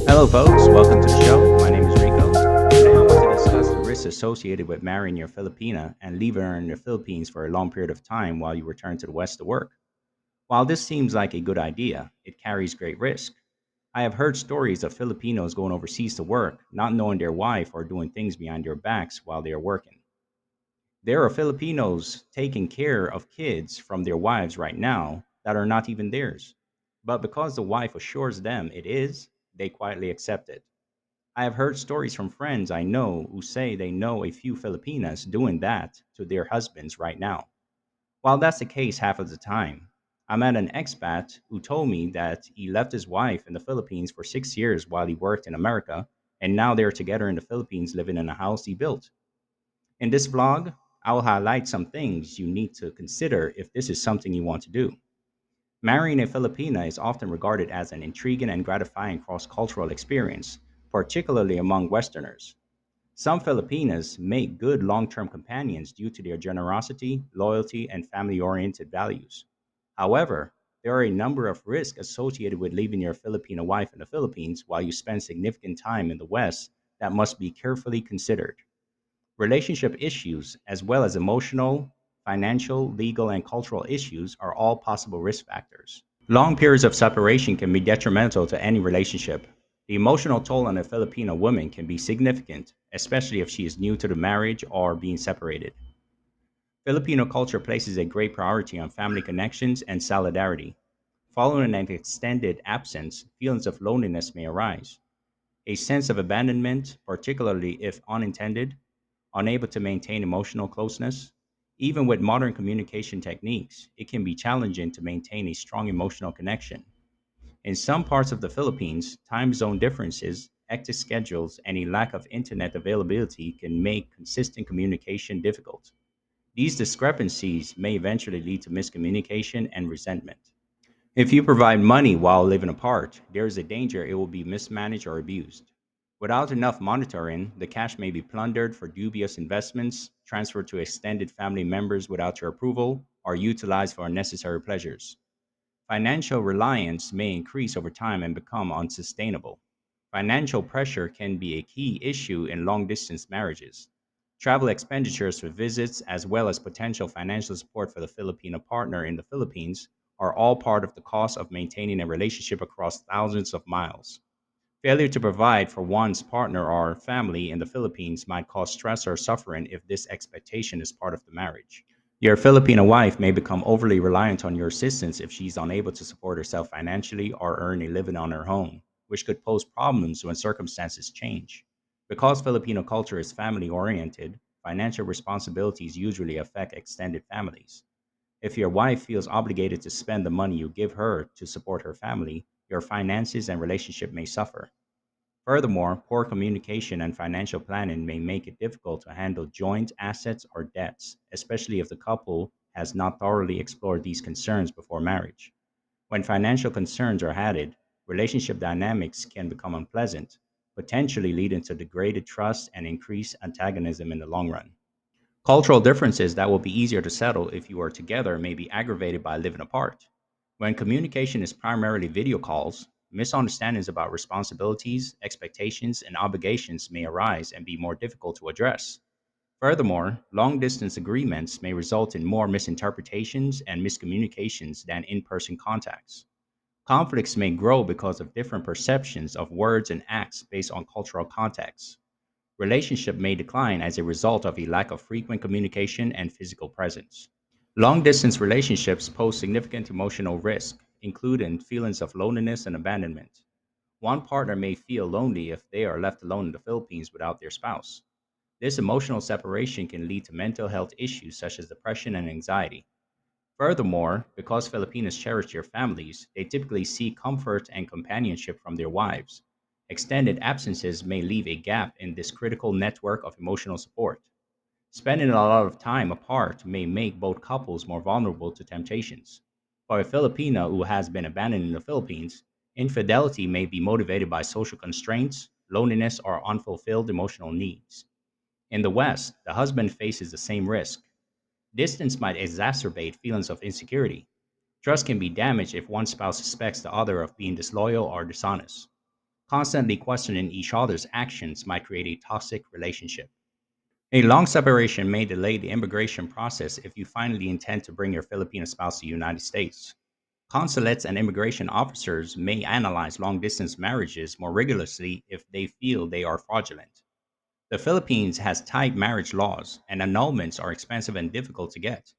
Hello, folks. Welcome to the show. My name is Rico. Today, I want to discuss the risks associated with marrying your Filipina and leaving her in the Philippines for a long period of time while you return to the West to work. While this seems like a good idea, it carries great risk. I have heard stories of Filipinos going overseas to work, not knowing their wife or doing things behind their backs while they are working. There are Filipinos taking care of kids from their wives right now that are not even theirs. But because the wife assures them it is, they quietly accept it. I have heard stories from friends I know who say they know a few Filipinas doing that to their husbands right now. While that's the case half of the time, I met an expat who told me that he left his wife in the Philippines for 6 years while he worked in America, and now they're together in the Philippines living in a house he built. In this vlog, I will highlight some things you need to consider if this is something you want to do. Marrying a Filipina is often regarded as an intriguing and gratifying cross cultural experience, particularly among Westerners. Some Filipinas make good long term companions due to their generosity, loyalty, and family oriented values. However, there are a number of risks associated with leaving your Filipino wife in the Philippines while you spend significant time in the West that must be carefully considered. Relationship issues, as well as emotional, financial, legal, and cultural issues, are all possible risk factors. Long periods of separation can be detrimental to any relationship. The emotional toll on a Filipino woman can be significant, especially if she is new to the marriage or being separated. Filipino culture places a great priority on family connections and solidarity. Following an extended absence, feelings of loneliness may arise. A sense of abandonment, particularly if unintended, unable to maintain emotional closeness. Even with modern communication techniques, it can be challenging to maintain a strong emotional connection. In some parts of the Philippines, time zone differences, hectic schedules, and a lack of internet availability can make consistent communication difficult. These discrepancies may eventually lead to miscommunication and resentment. If you provide money while living apart, there is a danger it will be mismanaged or abused. Without enough monitoring, the cash may be plundered for dubious investments, transferred to extended family members without your approval, or utilized for unnecessary pleasures. Financial reliance may increase over time and become unsustainable. Financial pressure can be a key issue in long distance marriages. Travel expenditures for visits, as well as potential financial support for the Filipino partner in the Philippines, are all part of the cost of maintaining a relationship across thousands of miles. Failure to provide for one's partner or family in the Philippines might cause stress or suffering if this expectation is part of the marriage. Your Filipino wife may become overly reliant on your assistance if she's unable to support herself financially or earn a living on her own, which could pose problems when circumstances change. Because Filipino culture is family oriented, financial responsibilities usually affect extended families. If your wife feels obligated to spend the money you give her to support her family, your finances and relationship may suffer. Furthermore, poor communication and financial planning may make it difficult to handle joint assets or debts, especially if the couple has not thoroughly explored these concerns before marriage. When financial concerns are added, relationship dynamics can become unpleasant, potentially leading to degraded trust and increased antagonism in the long run. Cultural differences that will be easier to settle if you are together may be aggravated by living apart. When communication is primarily video calls, misunderstandings about responsibilities, expectations, and obligations may arise and be more difficult to address. Furthermore, long distance agreements may result in more misinterpretations and miscommunications than in person contacts. Conflicts may grow because of different perceptions of words and acts based on cultural contexts. Relationship may decline as a result of a lack of frequent communication and physical presence. Long distance relationships pose significant emotional risk, including feelings of loneliness and abandonment. One partner may feel lonely if they are left alone in the Philippines without their spouse. This emotional separation can lead to mental health issues such as depression and anxiety. Furthermore, because Filipinos cherish their families, they typically seek comfort and companionship from their wives. Extended absences may leave a gap in this critical network of emotional support. Spending a lot of time apart may make both couples more vulnerable to temptations. For a Filipino who has been abandoned in the Philippines, infidelity may be motivated by social constraints, loneliness, or unfulfilled emotional needs. In the West, the husband faces the same risk. Distance might exacerbate feelings of insecurity. Trust can be damaged if one spouse suspects the other of being disloyal or dishonest. Constantly questioning each other's actions might create a toxic relationship. A long separation may delay the immigration process if you finally intend to bring your Filipino spouse to the United States. Consulates and immigration officers may analyze long distance marriages more rigorously if they feel they are fraudulent. The Philippines has tight marriage laws, and annulments are expensive and difficult to get.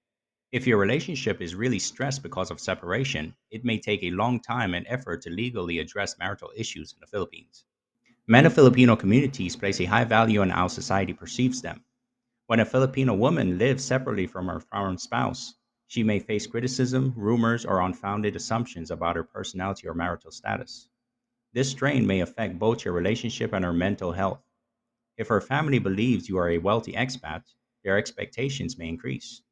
If your relationship is really stressed because of separation, it may take a long time and effort to legally address marital issues in the Philippines. Many Filipino communities place a high value on how society perceives them. When a Filipino woman lives separately from her foreign spouse, she may face criticism, rumors, or unfounded assumptions about her personality or marital status. This strain may affect both your relationship and her mental health. If her family believes you are a wealthy expat, their expectations may increase.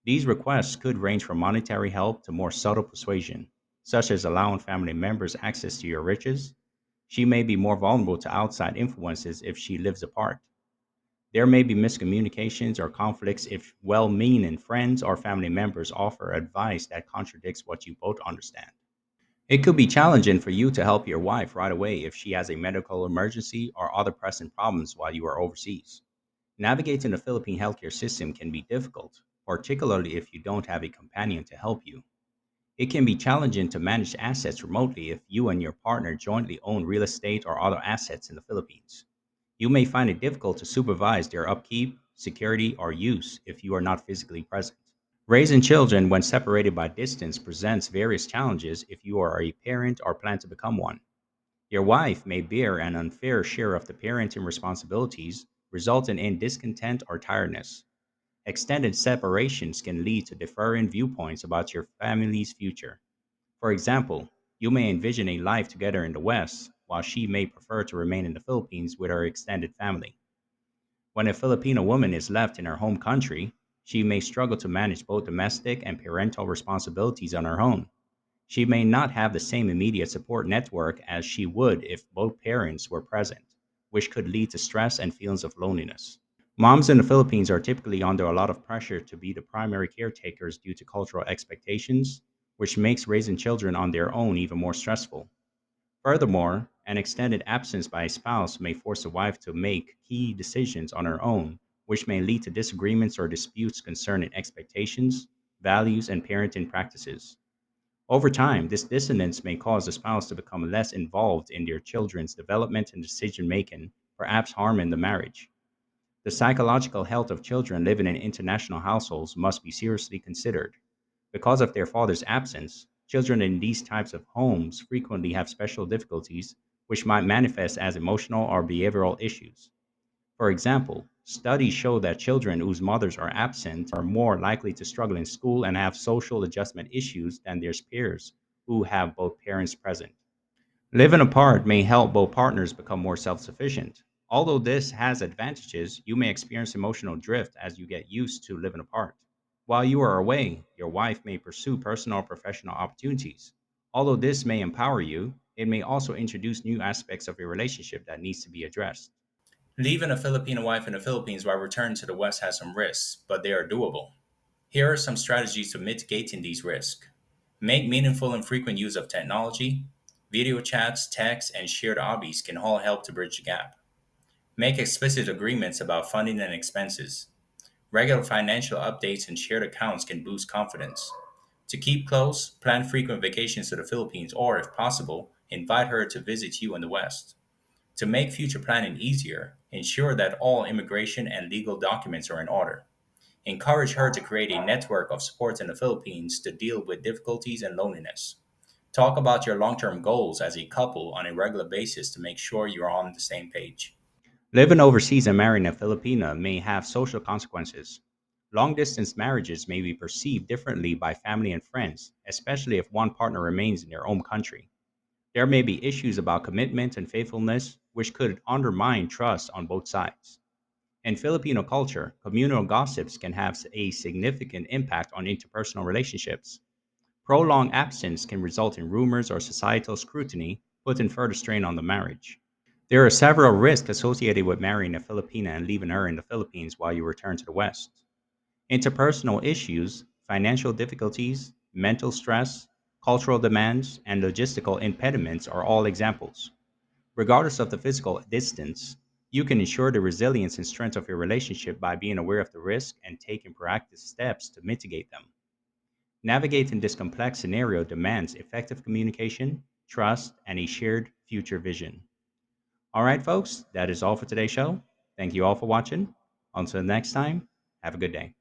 These requests could range from monetary help to more subtle persuasion, such as allowing family members access to your riches. She may be more vulnerable to outside influences if she lives apart. There may be miscommunications or conflicts if well meaning friends or family members offer advice that contradicts what you both understand. It could be challenging for you to help your wife right away if she has a medical emergency or other pressing problems while you are overseas. Navigating the Philippine healthcare system can be difficult, particularly if you don't have a companion to help you. It can be challenging to manage assets remotely if you and your partner jointly own real estate or other assets in the Philippines. You may find it difficult to supervise their upkeep, security, or use if you are not physically present. Raising children when separated by distance presents various challenges if you are a parent or plan to become one. Your wife may bear an unfair share of the parenting responsibilities, resulting in discontent or tiredness. Extended separations can lead to differing viewpoints about your family's future. For example, you may envision a life together in the West, while she may prefer to remain in the Philippines with her extended family. When a Filipino woman is left in her home country, she may struggle to manage both domestic and parental responsibilities on her own. She may not have the same immediate support network as she would if both parents were present, which could lead to stress and feelings of loneliness. Moms in the Philippines are typically under a lot of pressure to be the primary caretakers due to cultural expectations, which makes raising children on their own even more stressful. Furthermore, an extended absence by a spouse may force a wife to make key decisions on her own, which may lead to disagreements or disputes concerning expectations, values, and parenting practices. Over time, this dissonance may cause the spouse to become less involved in their children's development and decision making, perhaps harming the marriage. The psychological health of children living in international households must be seriously considered. Because of their father's absence, children in these types of homes frequently have special difficulties, which might manifest as emotional or behavioral issues. For example, studies show that children whose mothers are absent are more likely to struggle in school and have social adjustment issues than their peers who have both parents present. Living apart may help both partners become more self sufficient. Although this has advantages, you may experience emotional drift as you get used to living apart. While you are away, your wife may pursue personal or professional opportunities. Although this may empower you, it may also introduce new aspects of your relationship that needs to be addressed. Leaving a Filipino wife in the Philippines while returning to the West has some risks, but they are doable. Here are some strategies to mitigating these risks. Make meaningful and frequent use of technology. Video chats, texts, and shared hobbies can all help to bridge the gap. Make explicit agreements about funding and expenses. Regular financial updates and shared accounts can boost confidence. To keep close, plan frequent vacations to the Philippines or, if possible, invite her to visit you in the West. To make future planning easier, ensure that all immigration and legal documents are in order. Encourage her to create a network of support in the Philippines to deal with difficulties and loneliness. Talk about your long term goals as a couple on a regular basis to make sure you're on the same page. Living overseas and marrying a Filipina may have social consequences. Long distance marriages may be perceived differently by family and friends, especially if one partner remains in their home country. There may be issues about commitment and faithfulness, which could undermine trust on both sides. In Filipino culture, communal gossips can have a significant impact on interpersonal relationships. Prolonged absence can result in rumors or societal scrutiny, putting further strain on the marriage. There are several risks associated with marrying a Filipina and leaving her in the Philippines while you return to the West. Interpersonal issues, financial difficulties, mental stress, cultural demands, and logistical impediments are all examples. Regardless of the physical distance, you can ensure the resilience and strength of your relationship by being aware of the risk and taking proactive steps to mitigate them. Navigating this complex scenario demands effective communication, trust, and a shared future vision. All right, folks, that is all for today's show. Thank you all for watching. Until next time, have a good day.